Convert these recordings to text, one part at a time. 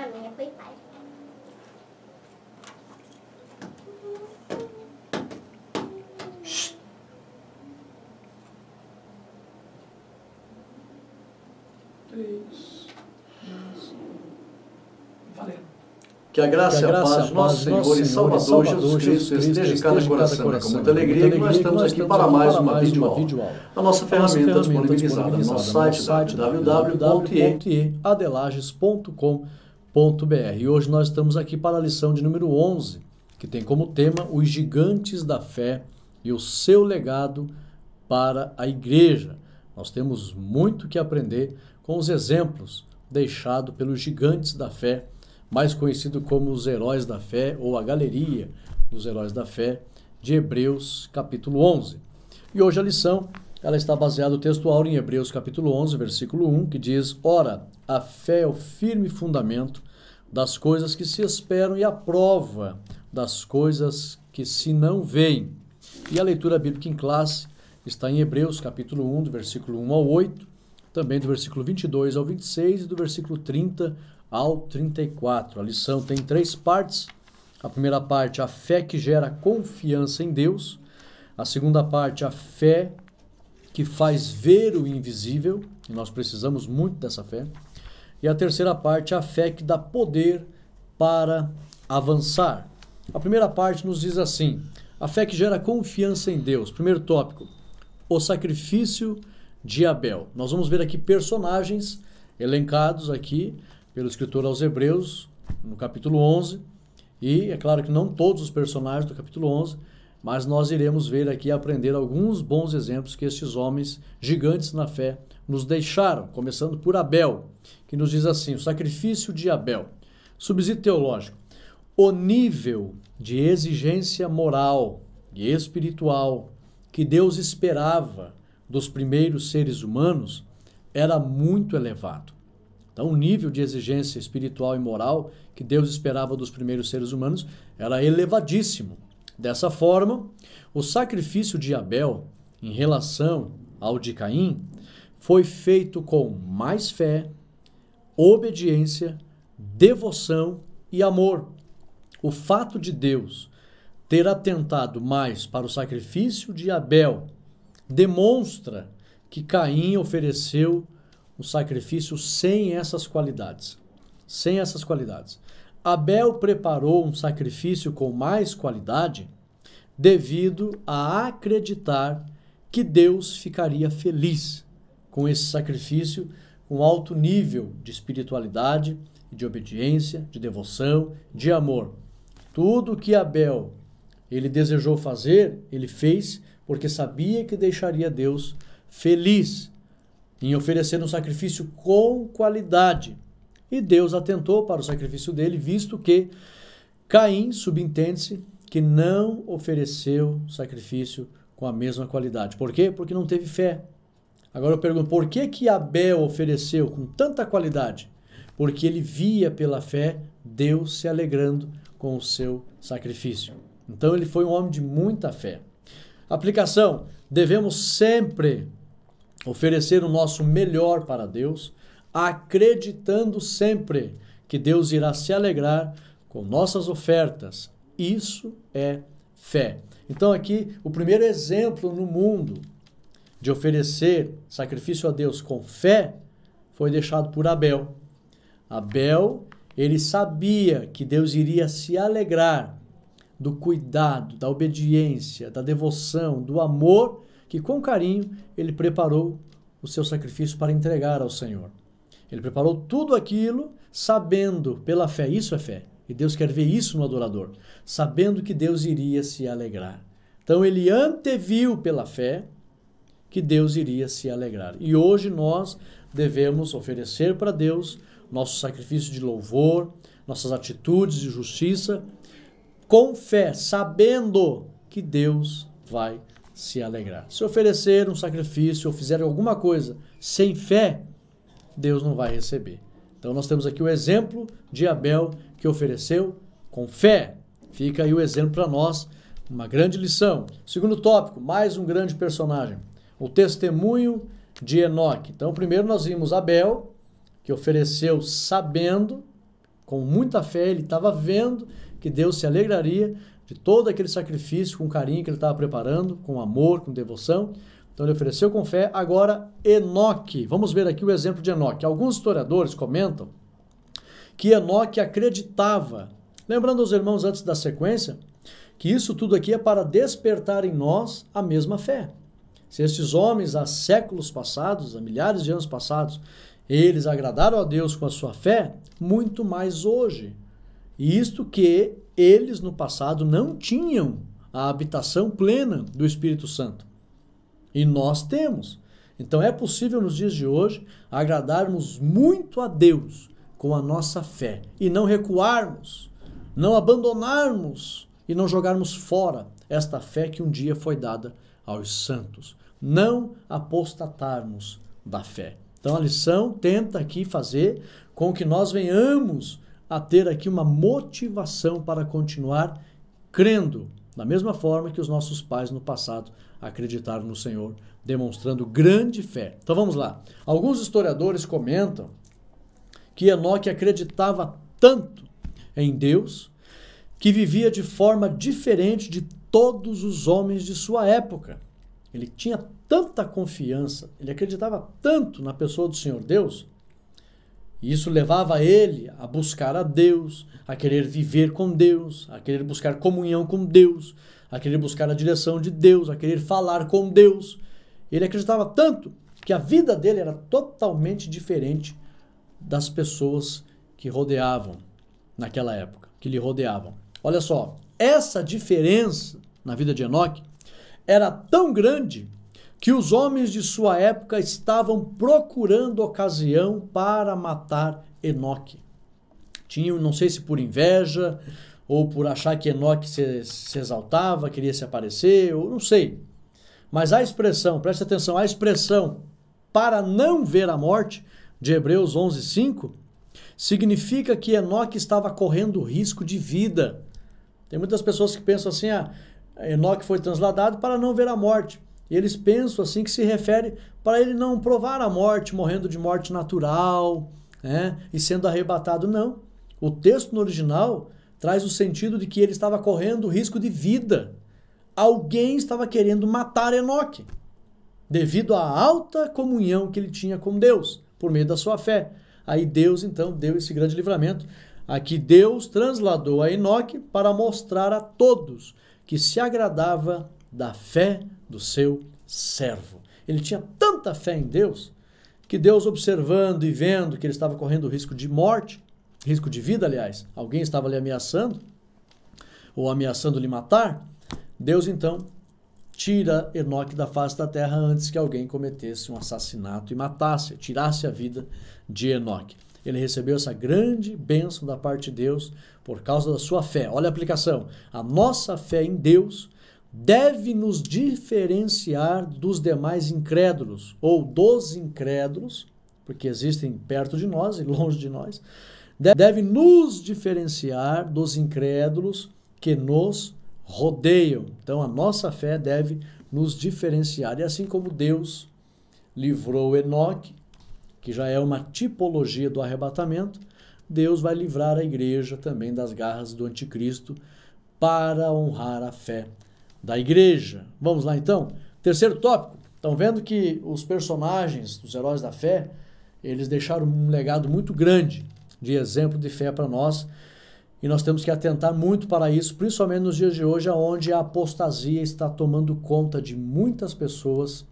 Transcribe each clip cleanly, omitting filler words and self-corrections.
A minha foi pai. Que a graça e a paz do nosso Senhor e Salvador Jesus Cristo esteja em cada coração. Com muita alegria que nós estamos aqui para mais uma videoaula. A nossa ferramenta disponibilizada no nosso site www.adelages.com.br. E hoje nós estamos aqui para a lição de número 11, que tem como tema os gigantes da fé e o seu legado para a igreja. Nós temos muito que aprender com os exemplos deixados pelos gigantes da fé, mais conhecido como os heróis da fé, ou a galeria dos heróis da fé, de Hebreus capítulo 11. E hoje a lição ela está baseada no texto áureo em Hebreus capítulo 11, versículo 1, que diz: Ora, a fé é o firme fundamento das coisas que se esperam e a prova das coisas que se não veem. E a leitura bíblica em classe está em Hebreus capítulo 1, do versículo 1 ao 8, também do versículo 22 ao 26 e do versículo 30 ao 34. A lição tem 3 partes. A primeira parte, a fé que gera confiança em Deus. A segunda parte, a fé que faz ver o invisível, e nós precisamos muito dessa fé. E a terceira parte, a fé que dá poder para avançar. A primeira parte nos diz assim: a fé que gera confiança em Deus. Primeiro tópico, o sacrifício de Abel. Nós vamos ver aqui personagens elencados aqui pelo escritor aos Hebreus, no capítulo 11, e é claro que não todos os personagens do capítulo 11, mas nós iremos ver aqui e aprender alguns bons exemplos que estes homens gigantes na fé nos deixaram, começando por Abel, que nos diz assim: o sacrifício de Abel. Subsídio teológico: o nível de exigência moral e espiritual que Deus esperava dos primeiros seres humanos era muito elevado. Então, o nível de exigência espiritual e moral que Deus esperava dos primeiros seres humanos era elevadíssimo. Dessa forma, o sacrifício de Abel, em relação ao de Caim, foi feito com mais fé, obediência, devoção e amor. O fato de Deus ter atentado mais para o sacrifício de Abel demonstra que Caim ofereceu um sacrifício sem essas qualidades. Sem essas qualidades. Abel preparou um sacrifício com mais qualidade devido a acreditar que Deus ficaria feliz com esse sacrifício, com alto nível de espiritualidade, de obediência, de devoção, de amor. Tudo que Abel ele desejou fazer, ele fez porque sabia que deixaria Deus feliz em oferecer um sacrifício com qualidade. E Deus atentou para o sacrifício dele, visto que Caim, subentende-se, que não ofereceu sacrifício com a mesma qualidade. Por quê? Porque não teve fé. Agora eu pergunto, por que Abel ofereceu com tanta qualidade? Porque ele via pela fé Deus se alegrando com o seu sacrifício. Então ele foi um homem de muita fé. Aplicação: devemos sempre oferecer o nosso melhor para Deus, acreditando sempre que Deus irá se alegrar com nossas ofertas. Isso é fé. Então aqui, o primeiro exemplo no mundo de oferecer sacrifício a Deus com fé foi deixado por Abel. Abel, ele sabia que Deus iria se alegrar do cuidado, da obediência, da devoção, do amor, que com carinho ele preparou o seu sacrifício para entregar ao Senhor. Ele preparou tudo aquilo sabendo pela fé, isso é fé, e Deus quer ver isso no adorador, sabendo que Deus iria se alegrar. Então ele anteviu pela fé que Deus iria se alegrar. E hoje nós devemos oferecer para Deus nosso sacrifício de louvor, nossas atitudes de justiça, com fé, sabendo que Deus vai se alegrar. Se oferecer um sacrifício ou fizer alguma coisa sem fé, Deus não vai receber. Então nós temos aqui o exemplo de Abel que ofereceu com fé. Fica aí o exemplo para nós, uma grande lição. Segundo tópico, mais um grande personagem, o testemunho de Enoque. Então primeiro nós vimos Abel, que ofereceu sabendo Com muita fé, ele estava vendo que Deus se alegraria de todo aquele sacrifício, com carinho que ele estava preparando, com amor, com devoção. Então ele ofereceu com fé. Agora, Enoque. Vamos ver aqui o exemplo de Enoque. Alguns historiadores comentam que Enoque acreditava, lembrando aos irmãos antes da sequência, que isso tudo aqui é para despertar em nós a mesma fé. Se estes homens há séculos passados, há milhares de anos passados, eles agradaram a Deus com a sua fé, muito mais hoje. E isto que eles no passado não tinham a habitação plena do Espírito Santo. E nós temos. Então é possível nos dias de hoje agradarmos muito a Deus com a nossa fé e não recuarmos, não abandonarmos e não jogarmos fora esta fé que um dia foi dada aos santos. Não apostatarmos da fé. Então a lição tenta aqui fazer com que nós venhamos a ter aqui uma motivação para continuar crendo, da mesma forma que os nossos pais no passado acreditaram no Senhor, demonstrando grande fé. Então vamos lá. Alguns historiadores comentam que Enoque acreditava tanto em Deus que vivia de forma diferente de todos os homens de sua época. Ele tinha tanta confiança, ele acreditava tanto na pessoa do Senhor Deus, e isso levava ele a buscar a Deus, a querer viver com Deus, a querer buscar comunhão com Deus, a querer buscar a direção de Deus, a querer falar com Deus. Ele acreditava tanto que a vida dele era totalmente diferente das pessoas que rodeavam naquela época, que lhe rodeavam. Olha só, essa diferença na vida de Enoque era tão grande que os homens de sua época estavam procurando ocasião para matar Enoque. Tinham, não sei se por inveja ou por achar que Enoque se exaltava, queria se aparecer, ou não sei. Mas a expressão, preste atenção, a expressão para não ver a morte, de Hebreus 11:5, significa que Enoque estava correndo risco de vida. Tem muitas pessoas que pensam assim, Enoque foi transladado para não ver a morte. E eles pensam assim que se refere para ele não provar a morte, morrendo de morte natural, né, e sendo arrebatado. Não. O texto no original traz o sentido de que ele estava correndo risco de vida. Alguém estava querendo matar Enoque, devido à alta comunhão que ele tinha com Deus, por meio da sua fé. Aí Deus, então, deu esse grande livramento. Aqui Deus transladou a Enoque para mostrar a todos que se agradava da fé do seu servo. Ele tinha tanta fé em Deus, que Deus, observando e vendo que ele estava correndo risco de morte, risco de vida, aliás, alguém estava lhe ameaçando, ou ameaçando lhe matar, Deus, então, tira Enoque da face da terra antes que alguém cometesse um assassinato e matasse, tirasse a vida de Enoque. Ele recebeu essa grande bênção da parte de Deus por causa da sua fé. Olha a aplicação. A nossa fé em Deus deve nos diferenciar dos demais incrédulos, ou dos incrédulos, porque existem perto de nós e longe de nós, deve nos diferenciar dos incrédulos que nos rodeiam. Então a nossa fé deve nos diferenciar. E assim como Deus livrou Enoque, que já é uma tipologia do arrebatamento, Deus vai livrar a igreja também das garras do anticristo para honrar a fé da igreja. Vamos lá então? Terceiro tópico. Estão vendo que os personagens dos heróis da fé, eles deixaram um legado muito grande de exemplo de fé para nós, e nós temos que atentar muito para isso, principalmente nos dias de hoje, onde a apostasia está tomando conta de muitas pessoas,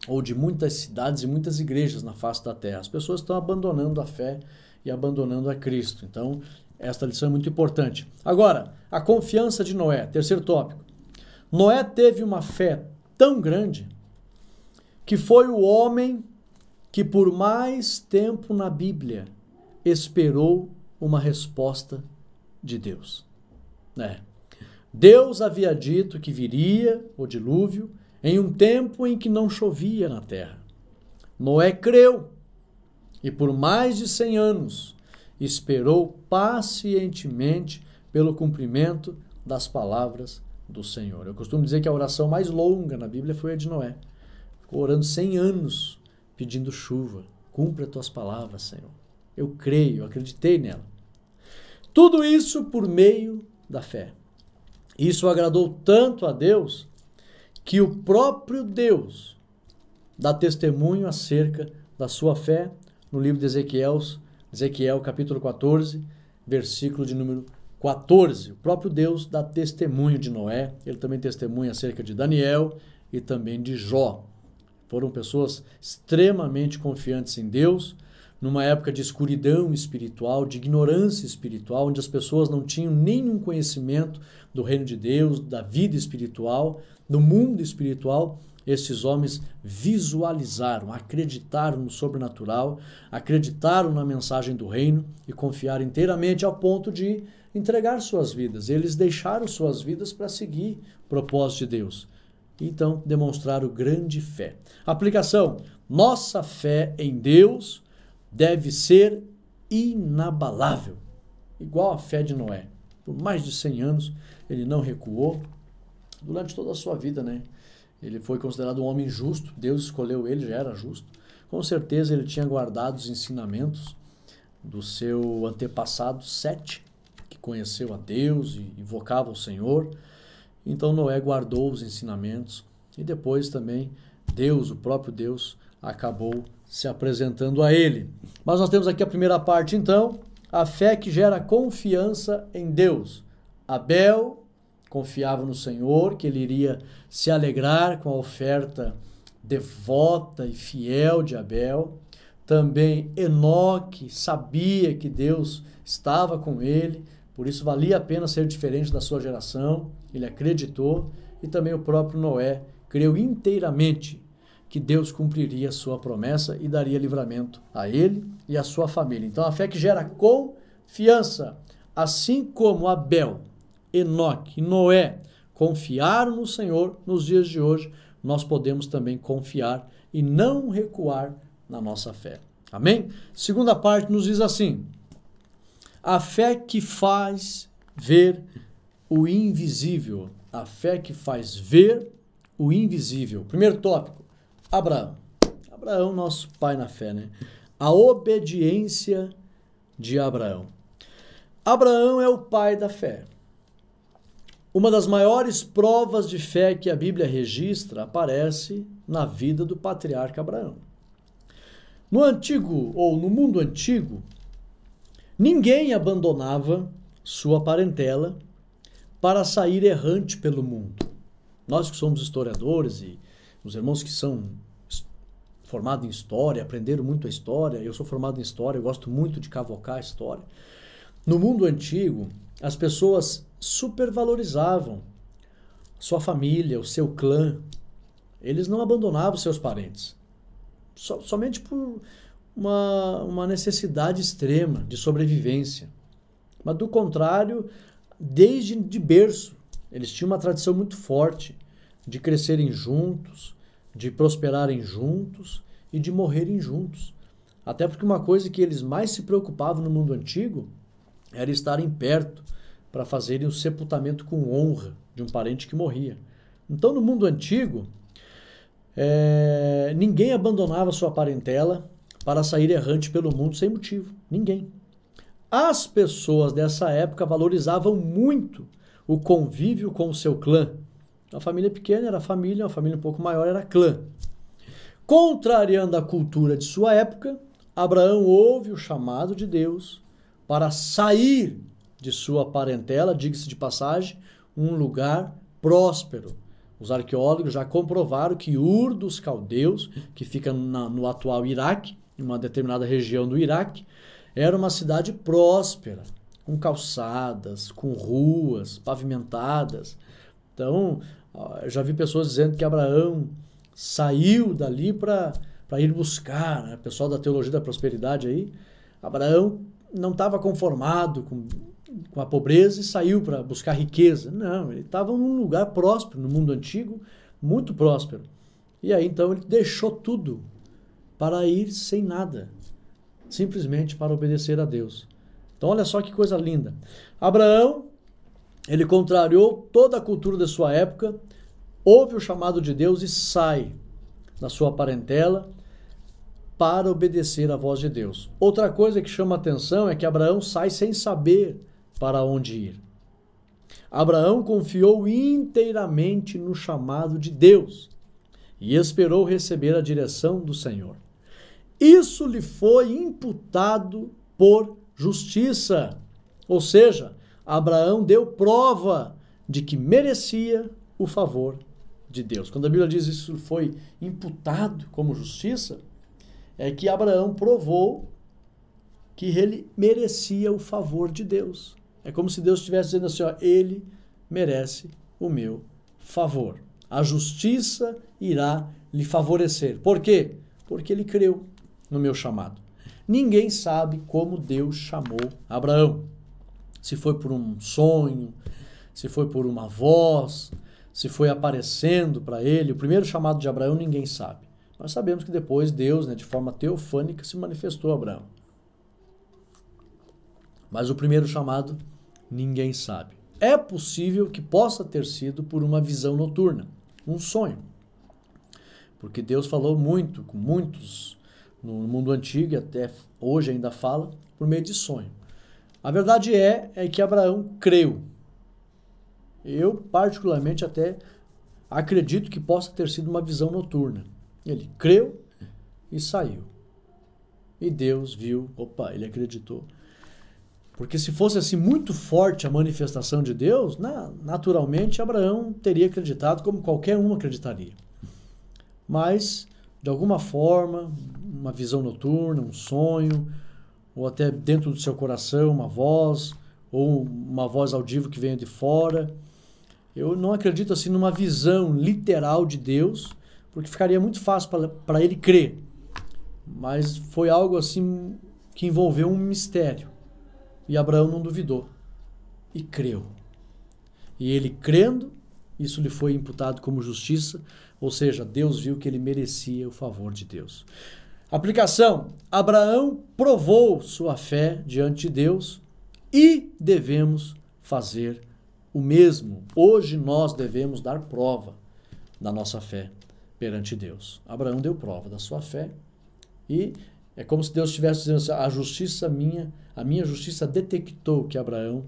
ou de muitas cidades e muitas igrejas na face da terra. As pessoas estão abandonando a fé e abandonando a Cristo. Então, esta lição é muito importante. Agora, a confiança de Noé. Terceiro tópico. Noé teve uma fé tão grande que foi o homem que por mais tempo na Bíblia esperou uma resposta de Deus. Deus havia dito que viria o dilúvio em um tempo em que não chovia na terra. Noé creu e por mais de 100 anos esperou pacientemente pelo cumprimento das palavras do Senhor. Eu costumo dizer que a oração mais longa na Bíblia foi a de Noé. Ficou orando 100 anos pedindo chuva. Cumpre as tuas palavras, Senhor. Eu creio, eu acreditei nela. Tudo isso por meio da fé. Isso agradou tanto a Deus que o próprio Deus dá testemunho acerca da sua fé no livro de Ezequiel capítulo 14, versículo de número 14. O próprio Deus dá testemunho de Noé, ele também testemunha acerca de Daniel e também de Jó. Foram pessoas extremamente confiantes em Deus, numa época de escuridão espiritual, de ignorância espiritual, onde as pessoas não tinham nenhum conhecimento do reino de Deus, da vida espiritual, do mundo espiritual. Esses homens visualizaram, acreditaram no sobrenatural, acreditaram na mensagem do reino e confiaram inteiramente ao ponto de entregar suas vidas. Eles deixaram suas vidas para seguir o propósito de Deus. Então, demonstraram grande fé. Aplicação: nossa fé em Deus deve ser inabalável, igual a fé de Noé. Por mais de 100 anos, ele não recuou durante toda a sua vida, né? Ele foi considerado um homem justo, Deus escolheu ele, já era justo. Com certeza ele tinha guardado os ensinamentos do seu antepassado Sete, que conheceu a Deus e invocava o Senhor. Então Noé guardou os ensinamentos e depois também Deus, o próprio Deus, acabou se apresentando a ele. Mas nós temos aqui a primeira parte então, a fé que gera confiança em Deus. Abel confiava no Senhor, que ele iria se alegrar com a oferta devota e fiel de Abel. Também Enoque sabia que Deus estava com ele, por isso valia a pena ser diferente da sua geração. Ele acreditou, e também o próprio Noé creu inteiramente que Deus cumpriria a sua promessa e daria livramento a ele e a sua família. Então a fé que gera confiança, assim como Abel, Enoque e Noé confiaram no Senhor nos dias de hoje, nós podemos também confiar e não recuar na nossa fé. Amém? Segunda parte nos diz assim: a fé que faz ver o invisível. A fé que faz ver o invisível. Primeiro tópico, Abraão. Abraão, nosso pai na fé, né? A obediência de Abraão. Abraão é o pai da fé. Uma das maiores provas de fé que a Bíblia registra aparece na vida do patriarca Abraão. No antigo, ou no mundo antigo, ninguém abandonava sua parentela para sair errante pelo mundo. Nós que somos historiadores e os irmãos que são formados em história, aprenderam muito a história, eu sou formado em história, eu gosto muito de cavocar a história. No mundo antigo, as pessoas supervalorizavam sua família, o seu clã. Eles não abandonavam seus parentes, somente por uma necessidade extrema de sobrevivência. Mas do contrário, desde de berço, eles tinham uma tradição muito forte de crescerem juntos, de prosperarem juntos e de morrerem juntos. Até porque uma coisa que eles mais se preocupavam no mundo antigo era estarem perto para fazerem o sepultamento com honra de um parente que morria. Então, no mundo antigo, ninguém abandonava sua parentela para sair errante pelo mundo sem motivo. Ninguém. As pessoas dessa época valorizavam muito o convívio com o seu clã. Uma família pequena era família, uma família um pouco maior era clã. Contrariando a cultura de sua época, Abraão ouve o chamado de Deus para sair de sua parentela, diga-se de passagem, um lugar próspero. Os arqueólogos já comprovaram que Ur dos Caldeus, que fica no atual Iraque, em uma determinada região do Iraque, era uma cidade próspera, com calçadas, com ruas pavimentadas. Então, já vi pessoas dizendo que Abraão saiu dali para ir buscar, né? O pessoal da teologia da prosperidade aí, Abraão não estava conformado com a pobreza e saiu para buscar riqueza. Não, ele estava num lugar próspero, no mundo antigo, muito próspero. E aí então ele deixou tudo para ir sem nada, simplesmente para obedecer a Deus. Então olha só que coisa linda. Abraão, ele contrariou toda a cultura da sua época, ouve o chamado de Deus e sai da sua parentela para obedecer à voz de Deus. Outra coisa que chama atenção é que Abraão sai sem saber para onde ir. Abraão confiou inteiramente no chamado de Deus e esperou receber a direção do Senhor. Isso lhe foi imputado por justiça. Ou seja, Abraão deu prova de que merecia o favor de Deus. Quando a Bíblia diz isso foi imputado como justiça, é que Abraão provou que ele merecia o favor de Deus. É como se Deus estivesse dizendo assim, ó, ele merece o meu favor. A justiça irá lhe favorecer. Por quê? Porque ele creu no meu chamado. Ninguém sabe como Deus chamou Abraão. Se foi por um sonho, se foi por uma voz, se foi aparecendo para ele. O primeiro chamado de Abraão ninguém sabe. Nós sabemos que depois Deus, de forma teofânica, se manifestou a Abraão. Mas o primeiro chamado ninguém sabe. É possível que possa ter sido por uma visão noturna, um sonho. Porque Deus falou muito com muitos no mundo antigo e até hoje ainda fala por meio de sonho. A verdade é que Abraão creu. Eu, particularmente, até acredito que possa ter sido uma visão noturna. Ele creu e saiu. E Deus viu, ele acreditou. Porque se fosse assim muito forte a manifestação de Deus, naturalmente Abraão teria acreditado como qualquer um acreditaria. Mas, de alguma forma, uma visão noturna, um sonho, ou até dentro do seu coração uma voz, ou uma voz audível que venha de fora. Eu não acredito assim numa visão literal de Deus, porque ficaria muito fácil para ele crer. Mas foi algo assim que envolveu um mistério. E Abraão não duvidou e creu. E ele crendo, isso lhe foi imputado como justiça, ou seja, Deus viu que ele merecia o favor de Deus. Aplicação: Abraão provou sua fé diante de Deus e devemos fazer o mesmo. Hoje nós devemos dar prova da nossa fé perante Deus. Abraão deu prova da sua fé e é como se Deus estivesse dizendo assim, a minha justiça detectou que Abraão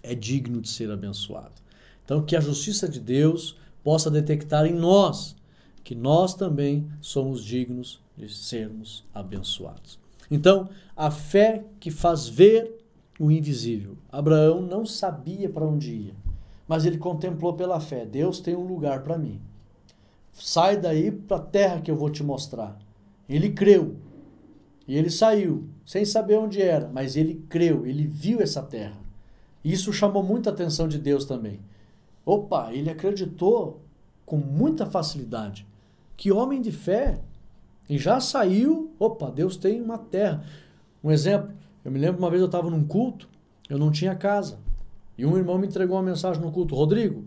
é digno de ser abençoado. Então, que a justiça de Deus possa detectar em nós que nós também somos dignos de sermos abençoados. Então, a fé que faz ver o invisível. Abraão não sabia para onde ia, mas ele contemplou pela fé. Deus tem um lugar para mim. Sai daí para a terra que eu vou te mostrar. Ele creu. E ele saiu, sem saber onde era, mas ele creu, ele viu essa terra. E isso chamou muita atenção de Deus também. Ele acreditou com muita facilidade. Que homem de fé! E já saiu, Deus tem uma terra. Um exemplo, eu me lembro uma vez eu estava num culto, eu não tinha casa. E um irmão me entregou uma mensagem no culto: Rodrigo,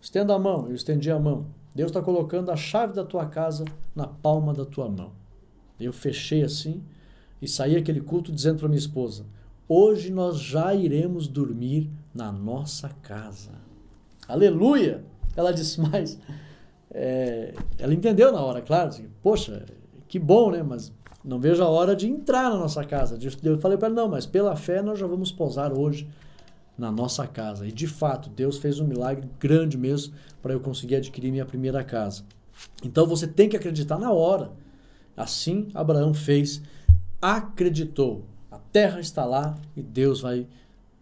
estenda a mão. Eu estendi a mão. Deus está colocando a chave da tua casa na palma da tua mão. Eu fechei assim e saí aquele culto dizendo para minha esposa: hoje nós já iremos dormir na nossa casa. Aleluia! Ela disse, mas... ela entendeu na hora, claro. Assim, poxa, que bom, né? Mas não vejo a hora de entrar na nossa casa. Eu falei para ela, não, mas pela fé nós já vamos pousar hoje na nossa casa. E de fato, Deus fez um milagre grande mesmo para eu conseguir adquirir minha primeira casa. Então você tem que acreditar na hora. Assim Abraão fez, acreditou. A terra está lá e Deus vai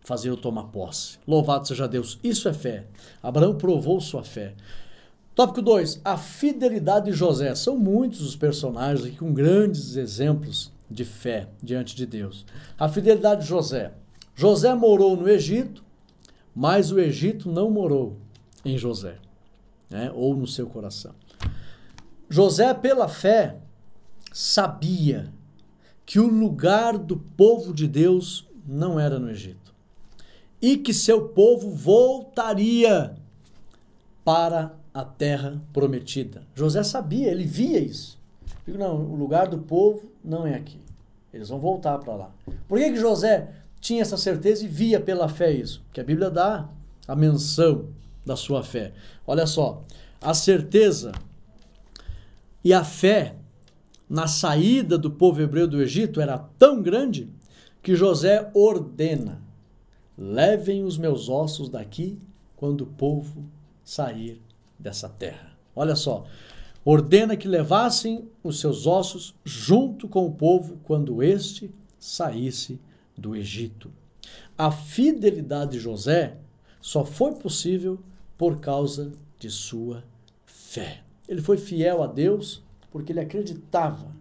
fazer eu tomar posse. Louvado seja Deus. Isso é fé. Abraão provou sua fé. Tópico 2. A fidelidade de José. São muitos os personagens aqui com grandes exemplos de fé diante de Deus. A fidelidade de José. José morou no Egito, mas o Egito não morou em José, ou no seu coração. José, pela fé, sabia que o lugar do povo de Deus não era no Egito e que seu povo voltaria para a terra prometida. José sabia, ele via isso. Não, o lugar do povo não é aqui. Eles vão voltar para lá. Por que José tinha essa certeza e via pela fé isso? Porque a Bíblia dá a menção da sua fé. Olha só, a certeza e a fé na saída do povo hebreu do Egito era tão grande que José ordena: levem os meus ossos daqui quando o povo sair dessa terra. Olha só, ordena que levassem os seus ossos junto com o povo quando este saísse do Egito. A fidelidade de José só foi possível por causa de sua fé. Ele foi fiel a Deus porque ele acreditava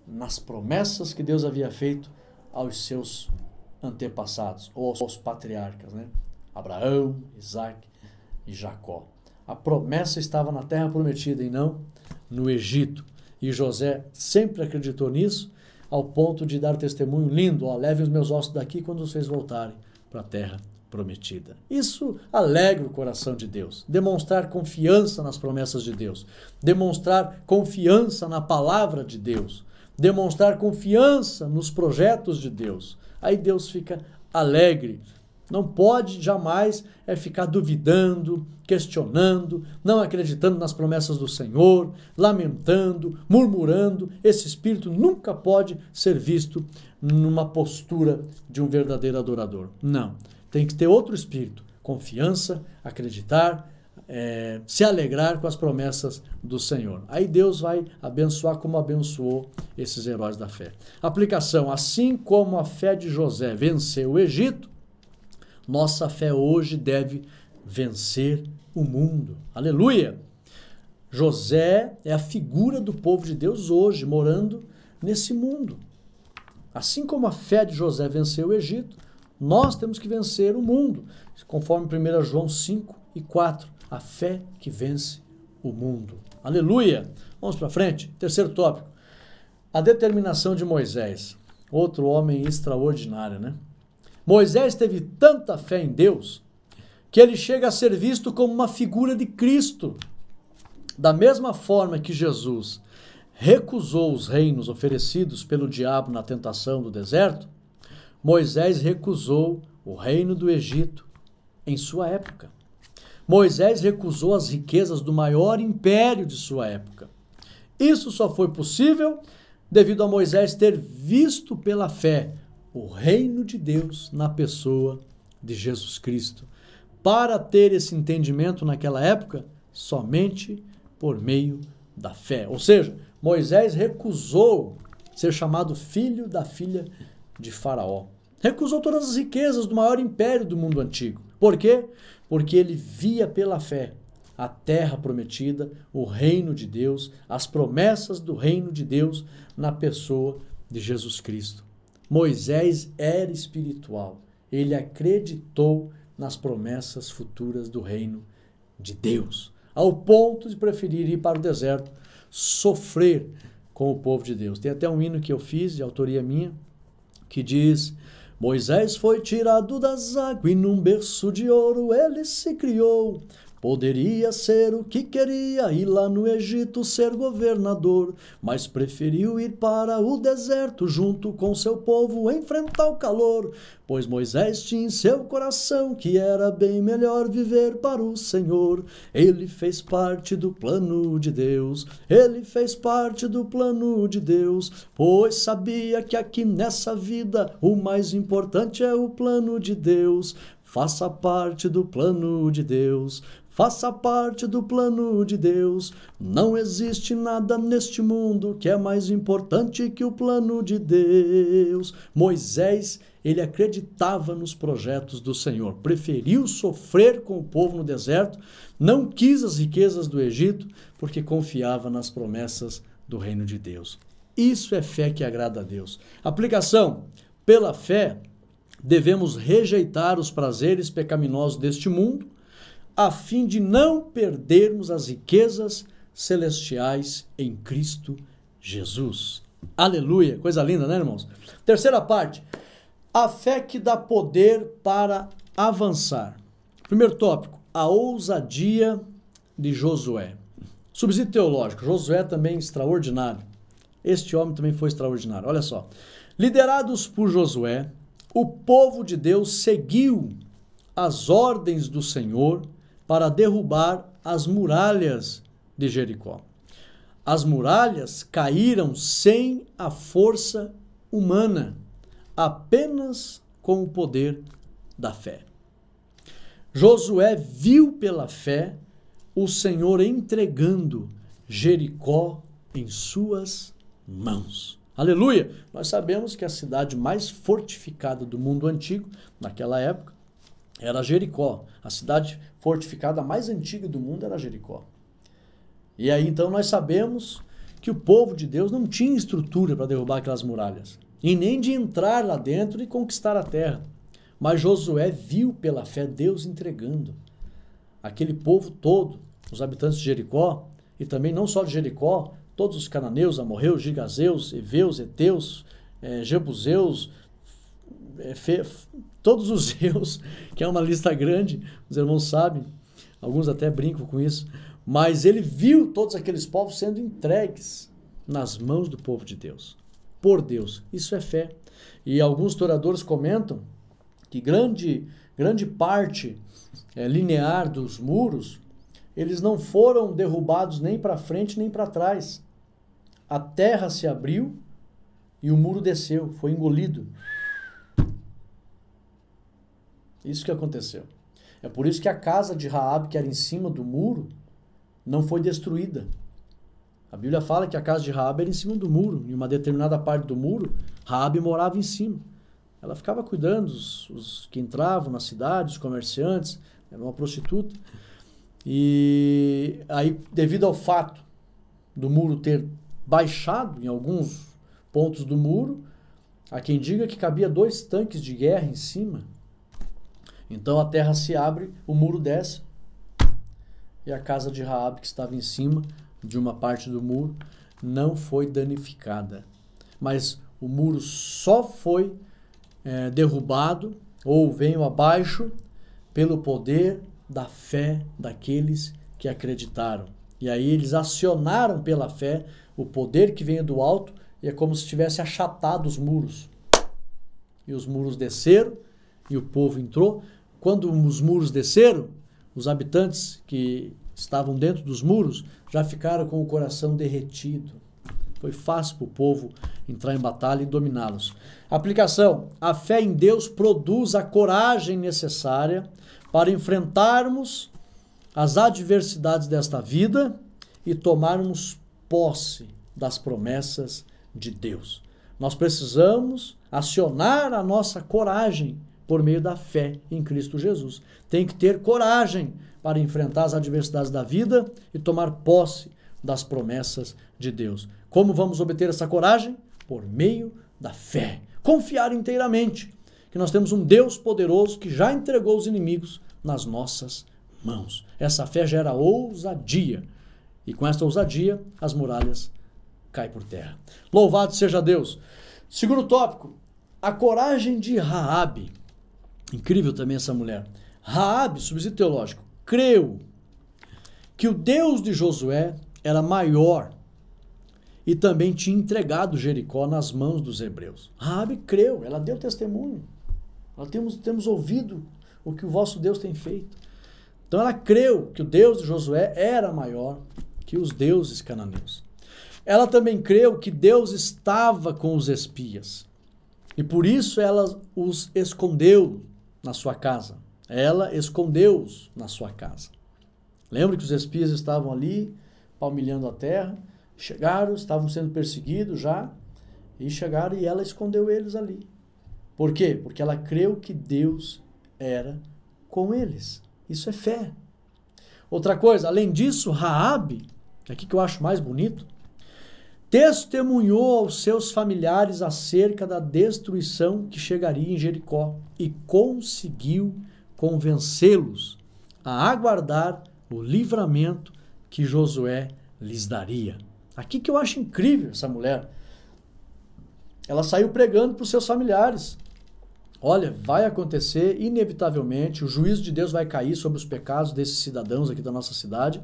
nas promessas que Deus havia feito aos seus antepassados, ou aos patriarcas, né? Abraão, Isaac e Jacó. A promessa estava na terra prometida e não no Egito. E José sempre acreditou nisso, ao ponto de dar testemunho lindo: ó, levem os meus ossos daqui quando vocês voltarem para a terra prometida. Isso alegra o coração de Deus. Demonstrar confiança nas promessas de Deus. Demonstrar confiança na palavra de Deus. Demonstrar confiança nos projetos de Deus. Aí Deus fica alegre. Não pode jamais ficar duvidando, questionando, não acreditando nas promessas do Senhor, lamentando, murmurando. Esse espírito nunca pode ser visto numa postura de um verdadeiro adorador. Não. Tem que ter outro espírito. Confiança, acreditar, se alegrar com as promessas do Senhor. Aí Deus vai abençoar como abençoou esses heróis da fé. Aplicação: assim como a fé de José venceu o Egito, nossa fé hoje deve vencer o mundo. Aleluia! José é a figura do povo de Deus hoje, morando nesse mundo. Assim como a fé de José venceu o Egito, nós temos que vencer o mundo, conforme 1 João 5 e 4. A fé que vence o mundo. Aleluia! Vamos para frente. Terceiro tópico. A determinação de Moisés. Outro homem extraordinário, né? Moisés teve tanta fé em Deus que ele chega a ser visto como uma figura de Cristo. Da mesma forma que Jesus recusou os reinos oferecidos pelo diabo na tentação do deserto, Moisés recusou o reino do Egito em sua época. Moisés recusou as riquezas do maior império de sua época. Isso só foi possível devido a Moisés ter visto pela fé o reino de Deus na pessoa de Jesus Cristo. Para ter esse entendimento naquela época, somente por meio da fé. Ou seja, Moisés recusou ser chamado filho da filha de Faraó. Recusou todas as riquezas do maior império do mundo antigo. Por quê? Porque ele via pela fé a terra prometida, o reino de Deus, as promessas do reino de Deus na pessoa de Jesus Cristo. Moisés era espiritual. Ele acreditou nas promessas futuras do reino de Deus, ao ponto de preferir ir para o deserto, sofrer com o povo de Deus. Tem até um hino que eu fiz, de autoria minha, que diz: Moisés foi tirado das águas e num berço de ouro ele se criou. Poderia ser o que queria e lá no Egito ser governador, mas preferiu ir para o deserto junto com seu povo enfrentar o calor, pois Moisés tinha em seu coração que era bem melhor viver para o Senhor. Ele fez parte do plano de Deus, ele fez parte do plano de Deus, pois sabia que aqui nessa vida o mais importante é o plano de Deus. Faça parte do plano de Deus. Faça parte do plano de Deus. Não existe nada neste mundo que é mais importante que o plano de Deus. Moisés, ele acreditava nos projetos do Senhor. Preferiu sofrer com o povo no deserto, não quis as riquezas do Egito, porque confiava nas promessas do reino de Deus. Isso é fé que agrada a Deus. Aplicação: pela fé, devemos rejeitar os prazeres pecaminosos deste mundo, a fim de não perdermos as riquezas celestiais em Cristo Jesus. Aleluia! Coisa linda, né, irmãos? Terceira parte: a fé que dá poder para avançar. Primeiro tópico: a ousadia de Josué. Subsídio teológico: Josué também extraordinário. Este homem também foi extraordinário. Olha só. Liderados por Josué, o povo de Deus seguiu as ordens do Senhor para derrubar as muralhas de Jericó. As muralhas caíram sem a força humana, apenas com o poder da fé. Josué viu pela fé o Senhor entregando Jericó em suas mãos. Aleluia! Nós sabemos que a cidade mais fortificada do mundo antigo, naquela época, era Jericó. A cidade fortificada mais antiga do mundo era Jericó. E aí então nós sabemos que o povo de Deus não tinha estrutura para derrubar aquelas muralhas, e nem de entrar lá dentro e conquistar a terra. Mas Josué viu pela fé Deus entregando aquele povo todo, os habitantes de Jericó, e também não só de Jericó, todos os cananeus, amorreus, gigazeus, heveus, heteus, jebuseus, todos os zeus, que é uma lista grande, os irmãos sabem, alguns até brincam com isso, mas ele viu todos aqueles povos sendo entregues nas mãos do povo de Deus, por Deus. Isso é fé. E alguns historiadores comentam que grande parte linear dos muros, eles não foram derrubados nem para frente nem para trás. A terra se abriu e o muro desceu, foi engolido. Isso que aconteceu. É por isso que a casa de Raabe, que era em cima do muro, não foi destruída. A Bíblia fala que a casa de Raabe era em cima do muro. Em uma determinada parte do muro, Raabe morava em cima. Ela ficava cuidando os que entravam na cidade, os comerciantes, era uma prostituta. E aí, devido ao fato do muro ter baixado em alguns pontos do muro, há quem diga que cabia 2 tanques de guerra em cima. Então a terra se abre, o muro desce, e a casa de Raabe, que estava em cima de uma parte do muro, não foi danificada. Mas o muro só foi derrubado, ou veio abaixo, pelo poder da fé daqueles que acreditaram. E aí eles acionaram pela fé o poder que veio do alto, e é como se tivesse achatado os muros. E os muros desceram, e o povo entrou. Quando os muros desceram, os habitantes que estavam dentro dos muros já ficaram com o coração derretido. Foi fácil para o povo entrar em batalha e dominá-los. Aplicação: a fé em Deus produz a coragem necessária para enfrentarmos as adversidades desta vida e tomarmos posse das promessas de Deus. Nós precisamos acionar a nossa coragem por meio da fé em Cristo Jesus. Tem que ter coragem para enfrentar as adversidades da vida e tomar posse das promessas de Deus. Como vamos obter essa coragem? Por meio da fé. Confiar inteiramente que nós temos um Deus poderoso que já entregou os inimigos nas nossas mãos. Essa fé gera ousadia. E com esta ousadia, as muralhas caem por terra. Louvado seja Deus. Segundo tópico, a coragem de Raabe. Incrível também essa mulher. Raabe, subsídio teológico, creu que o Deus de Josué era maior e também tinha entregado Jericó nas mãos dos hebreus. Raabe creu, ela deu testemunho. Nós temos ouvido o que o vosso Deus tem feito. Então ela creu que o Deus de Josué era maior que os deuses cananeus. Ela também creu que Deus estava com os espias. E por isso ela os escondeu na sua casa. Ela escondeu-os na sua casa. Lembra que os espias estavam ali, palmilhando a terra, chegaram, estavam sendo perseguidos já, e chegaram e ela escondeu eles ali. Por quê? Porque ela creu que Deus era com eles. Isso é fé. Outra coisa, além disso, Raabe, aqui que eu acho mais bonito, testemunhou aos seus familiares acerca da destruição que chegaria em Jericó e conseguiu convencê-los a aguardar o livramento que Josué lhes daria. Aqui que eu acho incrível essa mulher. Ela saiu pregando para os seus familiares. Olha, vai acontecer inevitavelmente, o juízo de Deus vai cair sobre os pecados desses cidadãos aqui da nossa cidade.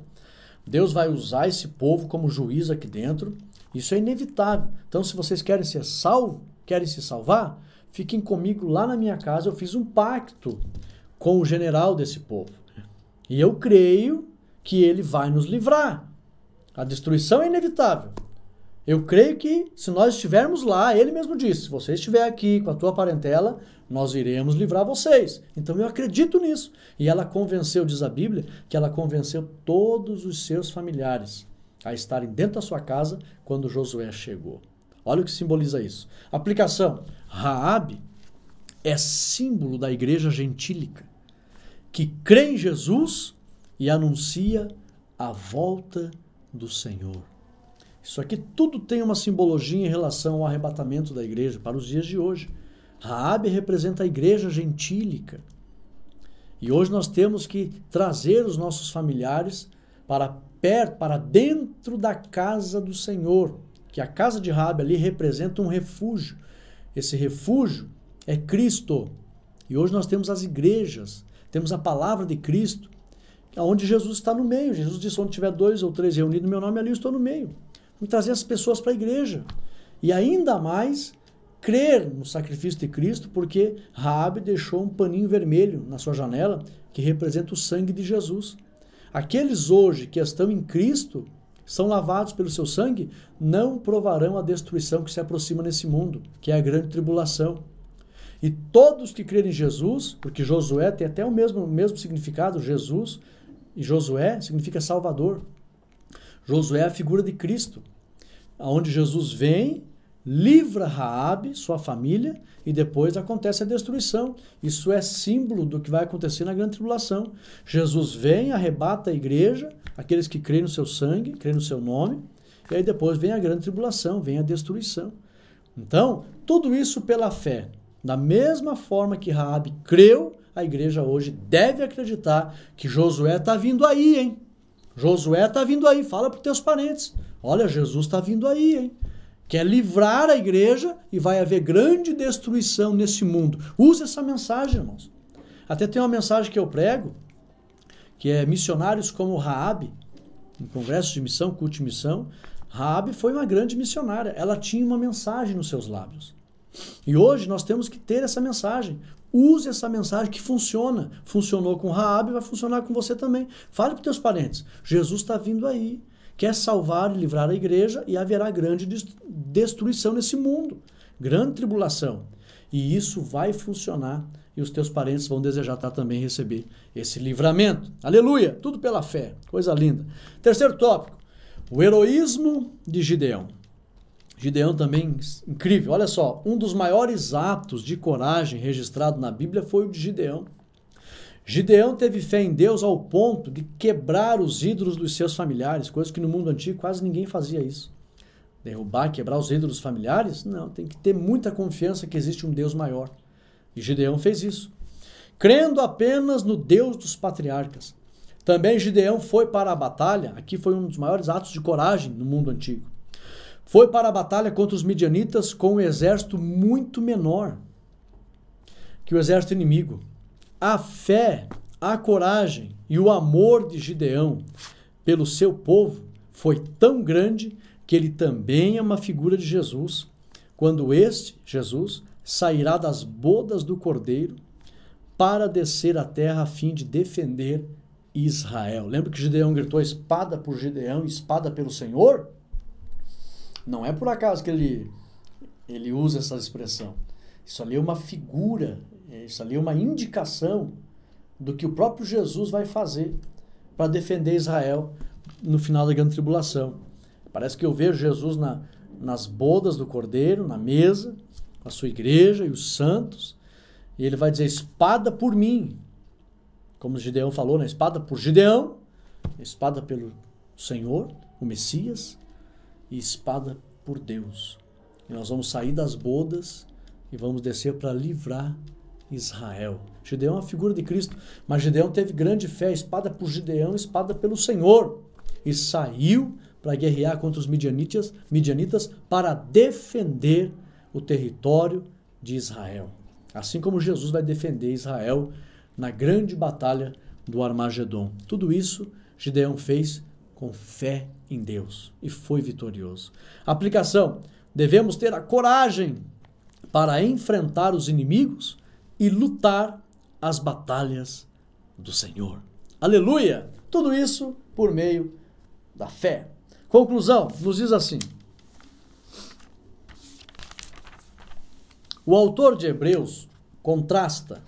Deus vai usar esse povo como juiz aqui dentro. Isso é inevitável. Então, se vocês querem ser salvos, querem se salvar, fiquem comigo lá na minha casa. Eu fiz um pacto com o general desse povo. E eu creio que ele vai nos livrar. A destruição é inevitável. Eu creio que se nós estivermos lá, ele mesmo disse, se você estiver aqui com a tua parentela, nós iremos livrar vocês. Então eu acredito nisso. E ela convenceu, diz a Bíblia, que ela convenceu todos os seus familiares a estarem dentro da sua casa quando Josué chegou. Olha o que simboliza isso. Aplicação. Raabe é símbolo da igreja gentílica, que crê em Jesus e anuncia a volta do Senhor. Isso aqui tudo tem uma simbologia em relação ao arrebatamento da igreja para os dias de hoje. Raabe representa a igreja gentílica. E hoje nós temos que trazer os nossos familiares para perto, para dentro da casa do Senhor, que a casa de Raabe ali representa um refúgio. Esse refúgio é Cristo. E hoje nós temos as igrejas, temos a palavra de Cristo, onde Jesus está no meio. Jesus disse, onde tiver 2 ou 3 reunidos no meu nome, ali eu estou no meio. Vamos trazer as pessoas para a igreja. E ainda mais, crer no sacrifício de Cristo, porque Raabe deixou um paninho vermelho na sua janela, que representa o sangue de Jesus. Aqueles hoje que estão em Cristo, são lavados pelo seu sangue, não provarão a destruição que se aproxima nesse mundo, que é a grande tribulação. E todos que crerem em Jesus, porque Josué tem até o mesmo significado, Jesus, e Josué significa Salvador. Josué é a figura de Cristo, onde Jesus vem, livra Raabe, sua família, e depois acontece a destruição. Isso é símbolo do que vai acontecer na grande tribulação. Jesus vem, arrebata a igreja, aqueles que creem no seu sangue, creem no seu nome, e aí depois vem a grande tribulação, vem a destruição. Então, tudo isso pela fé. Da mesma forma que Raabe creu, a igreja hoje deve acreditar que Josué está vindo aí, hein? Josué está vindo aí, fala para os teus parentes. Olha, Jesus está vindo aí, hein? Quer livrar a igreja e vai haver grande destruição nesse mundo. Use essa mensagem, irmãos. Até tem uma mensagem que eu prego, que é missionários como Raabe, em congressos de missão, culto de missão. Raabe foi uma grande missionária. Ela tinha uma mensagem nos seus lábios. E hoje nós temos que ter essa mensagem. Use essa mensagem que funciona. Funcionou com Raabe, vai funcionar com você também. Fale para os teus parentes. Jesus está vindo aí. Quer salvar e livrar a igreja e haverá grande destruição nesse mundo. Grande tribulação. E isso vai funcionar e os teus parentes vão desejar também receber esse livramento. Aleluia! Tudo pela fé. Coisa linda. Terceiro tópico. O heroísmo de Gideão. Gideão também incrível. Olha só, um dos maiores atos de coragem registrado na Bíblia foi o de Gideão. Gideão teve fé em Deus ao ponto de quebrar os ídolos dos seus familiares, coisa que no mundo antigo quase ninguém fazia isso. Derrubar, quebrar os ídolos familiares? Não, tem que ter muita confiança que existe um Deus maior. E Gideão fez isso. Crendo apenas no Deus dos patriarcas. Também Gideão foi para a batalha, aqui foi um dos maiores atos de coragem no mundo antigo. Foi para a batalha contra os midianitas com um exército muito menor que o exército inimigo. A fé, a coragem e o amor de Gideão pelo seu povo foi tão grande que ele também é uma figura de Jesus, quando este, Jesus, sairá das bodas do cordeiro para descer à terra a fim de defender Israel. Lembra que Gideão gritou espada por Gideão e espada pelo Senhor? Não é por acaso que ele usa essa expressão. Isso ali é uma figura, isso ali é uma indicação do que o próprio Jesus vai fazer para defender Israel no final da grande tribulação. Parece que eu vejo Jesus nas bodas do Cordeiro, na mesa, com a sua igreja e os santos, e ele vai dizer, espada por mim. Como Gideão falou, né? Espada por Gideão, espada pelo Senhor, o Messias, e espada por Deus. E nós vamos sair das bodas e vamos descer para livrar Israel. Gideão é uma figura de Cristo, mas Gideão teve grande fé, espada por Gideão, espada pelo Senhor, e saiu para guerrear contra os midianitas para defender o território de Israel. Assim como Jesus vai defender Israel na grande batalha do Armagedon. Tudo isso Gideão fez com fé em Deus e foi vitorioso. Aplicação: devemos ter a coragem para enfrentar os inimigos e lutar as batalhas do Senhor. Aleluia! Tudo isso por meio da fé. Conclusão, nos diz assim: O autor de Hebreus contrasta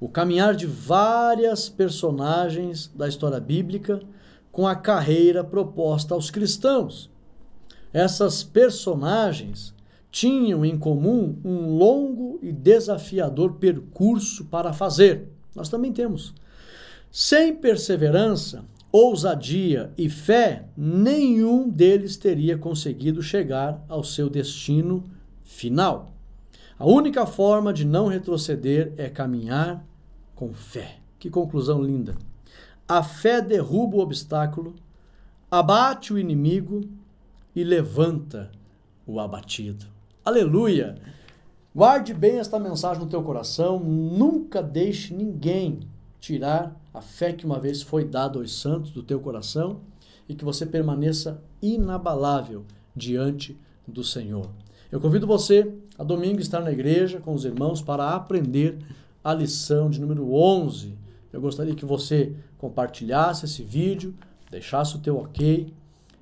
o caminhar de várias personagens da história bíblica com a carreira proposta aos cristãos. Essas personagens tinham em comum um longo e desafiador percurso para fazer. Nós também temos. Sem perseverança, ousadia e fé, nenhum deles teria conseguido chegar ao seu destino final. A única forma de não retroceder é caminhar com fé. Que conclusão linda! A fé derruba o obstáculo, abate o inimigo e levanta o abatido. Aleluia! Guarde bem esta mensagem no teu coração, nunca deixe ninguém tirar a fé que uma vez foi dada aos santos do teu coração e que você permaneça inabalável diante do Senhor. Eu convido você a domingo estar na igreja com os irmãos para aprender a lição de número 11. Eu gostaria que você compartilhasse esse vídeo, deixasse o teu ok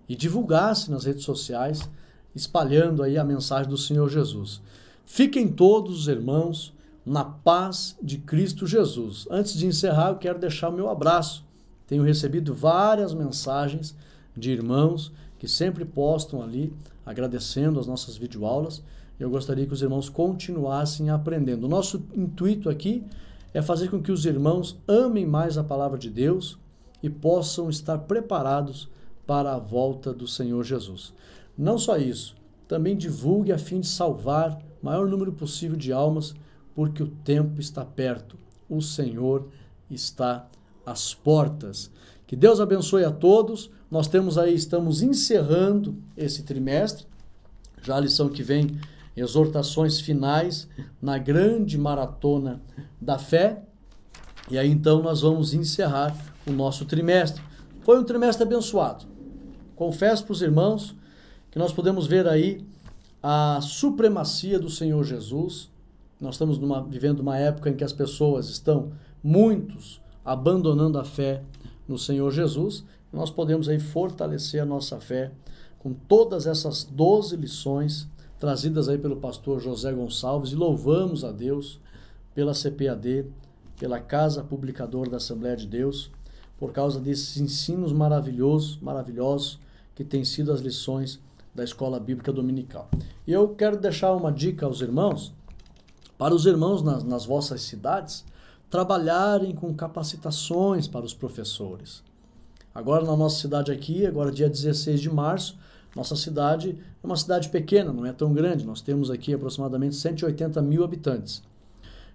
e divulgasse nas redes sociais, espalhando aí a mensagem do Senhor Jesus. Fiquem todos os irmãos na paz de Cristo Jesus. Antes de encerrar, eu quero deixar o meu abraço. Tenho recebido várias mensagens de irmãos que sempre postam ali, agradecendo as nossas videoaulas. Eu gostaria que os irmãos continuassem aprendendo. O nosso intuito aqui é fazer com que os irmãos amem mais a palavra de Deus e possam estar preparados para a volta do Senhor Jesus. Não só isso, também divulgue a fim de salvar o maior número possível de almas, porque o tempo está perto, o Senhor está às portas. Que Deus abençoe a todos. Nós estamos encerrando esse trimestre, já a lição que vem, exortações finais na grande maratona da fé. E aí então nós vamos encerrar o nosso trimestre. Foi um trimestre abençoado. Confesso para os irmãos que nós podemos ver aí a supremacia do Senhor Jesus. Nós estamos vivendo uma época em que as pessoas estão, muitos, abandonando a fé no Senhor Jesus. Nós podemos aí fortalecer a nossa fé com todas essas 12 lições trazidas aí pelo pastor José Gonçalves, e louvamos a Deus pela CPAD, pela Casa Publicadora da Assembleia de Deus, por causa desses ensinos maravilhosos que têm sido as lições da Escola Bíblica Dominical. E eu quero deixar uma dica aos irmãos, para os irmãos nas vossas cidades trabalharem com capacitações para os professores. Agora na nossa cidade aqui, agora dia 16 de março, nossa cidade é uma cidade pequena, não é tão grande. Nós temos aqui aproximadamente 180 mil habitantes.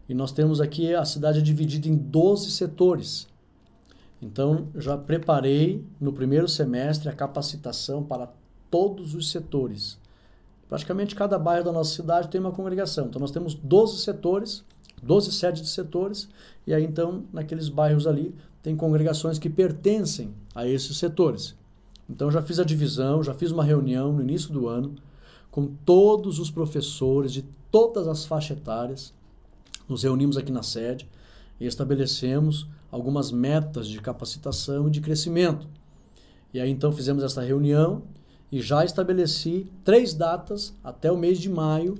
E nós temos aqui, a cidade é dividida em 12 setores. Então, já preparei no primeiro semestre a capacitação para todos os setores. Praticamente cada bairro da nossa cidade tem uma congregação. Então, nós temos 12 setores, 12 sedes de setores, e aí então, naqueles bairros ali, tem congregações que pertencem a esses setores. Então, já fiz a divisão, já fiz uma reunião no início do ano com todos os professores de todas as faixas etárias. Nos reunimos aqui na sede e estabelecemos algumas metas de capacitação e de crescimento. E aí, então, fizemos essa reunião e já estabeleci 3 datas até o mês de maio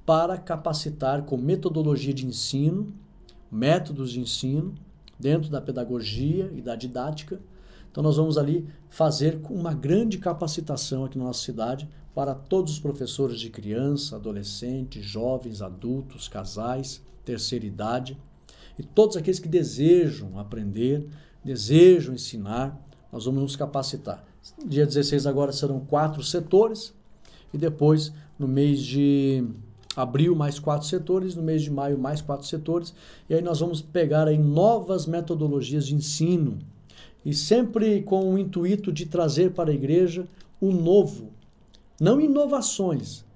para capacitar com metodologia de ensino, métodos de ensino, dentro da pedagogia e da didática. Então, nós vamos ali fazer uma grande capacitação aqui na nossa cidade para todos os professores de criança, adolescentes, jovens, adultos, casais, terceira idade e todos aqueles que desejam aprender, desejam ensinar. Nós vamos nos capacitar. Dia 16 agora serão 4 setores e depois no mês de abril mais 4 setores, no mês de maio mais 4 setores, e aí nós vamos pegar aí novas metodologias de ensino e sempre com o intuito de trazer para a igreja o novo, não inovações,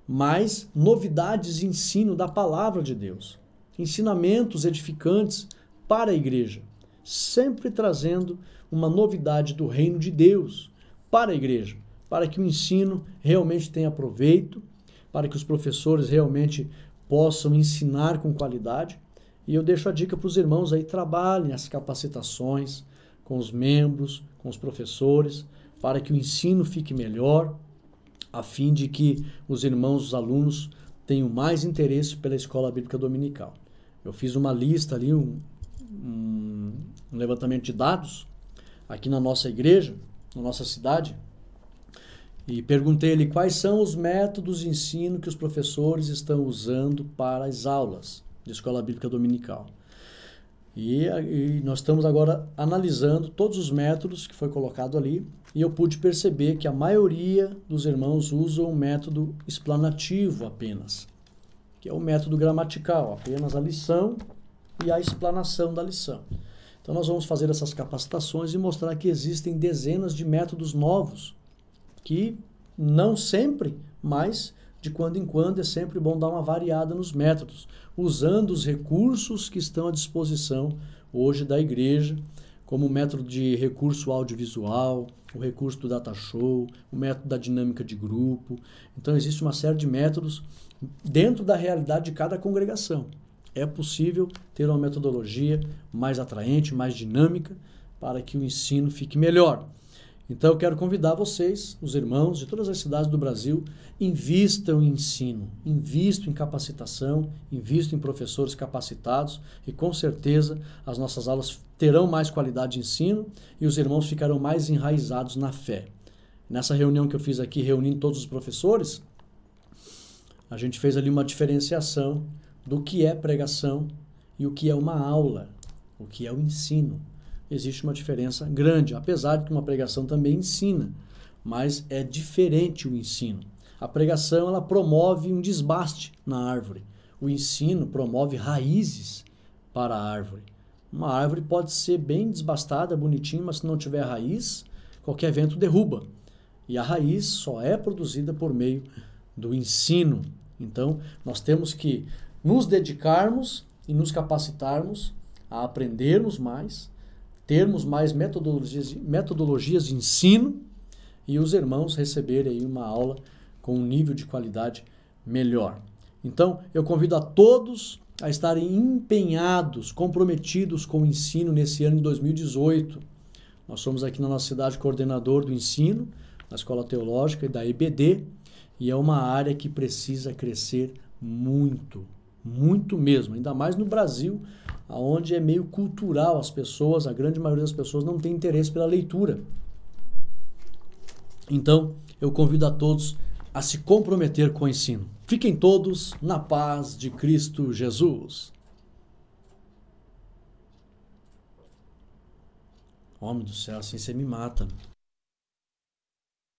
mas novidades de ensino da palavra de Deus, ensinamentos edificantes para a igreja, sempre trazendo uma novidade do reino de Deus para a igreja, para que o ensino realmente tenha proveito, para que os professores realmente possam ensinar com qualidade. E eu deixo a dica para os irmãos aí, trabalhem as capacitações com os membros, com os professores, para que o ensino fique melhor, a fim de que os irmãos, os alunos, tenho mais interesse pela escola bíblica dominical. Eu fiz uma lista ali, um levantamento de dados aqui na nossa igreja, na nossa cidade, e perguntei ali quais são os métodos de ensino que os professores estão usando para as aulas de escola bíblica dominical. E nós estamos agora analisando todos os métodos que foi colocado ali, e eu pude perceber que a maioria dos irmãos usam o método explanativo apenas, que é o método gramatical, apenas a lição e a explanação da lição. Então nós vamos fazer essas capacitações e mostrar que existem dezenas de métodos novos, que não sempre, mas de quando em quando é sempre bom dar uma variada nos métodos, usando os recursos que estão à disposição hoje da igreja, como o método de recurso audiovisual, o recurso do data show, o método da dinâmica de grupo. Então existe uma série de métodos dentro da realidade de cada congregação. É possível ter uma metodologia mais atraente, mais dinâmica, para que o ensino fique melhor. Então eu quero convidar vocês, os irmãos de todas as cidades do Brasil, invistam em ensino, invistam em capacitação, invistam em professores capacitados e com certeza as nossas aulas terão mais qualidade de ensino e os irmãos ficarão mais enraizados na fé. Nessa reunião que eu fiz aqui, reunindo todos os professores, a gente fez ali uma diferenciação do que é pregação e o que é uma aula, o que é o ensino. Existe uma diferença grande, apesar de que uma pregação também ensina, mas é diferente o ensino. A pregação ela promove um desbaste na árvore. O ensino promove raízes para a árvore. Uma árvore pode ser bem desbastada, bonitinha, mas se não tiver raiz, qualquer vento derruba. E a raiz só é produzida por meio do ensino. Então, nós temos que nos dedicarmos e nos capacitarmos a aprendermos mais, termos mais metodologias de ensino e os irmãos receberem aí uma aula com um nível de qualidade melhor. Então, eu convido a todos a estarem empenhados, comprometidos com o ensino nesse ano de 2018. Nós somos aqui na nossa cidade coordenador do ensino, da Escola Teológica e da EBD, e é uma área que precisa crescer muito, muito mesmo, ainda mais no Brasil, onde é meio cultural as pessoas, a grande maioria das pessoas não tem interesse pela leitura. Então, eu convido a todos a se comprometer com o ensino. Fiquem todos na paz de Cristo Jesus. Homem do céu, assim você me mata.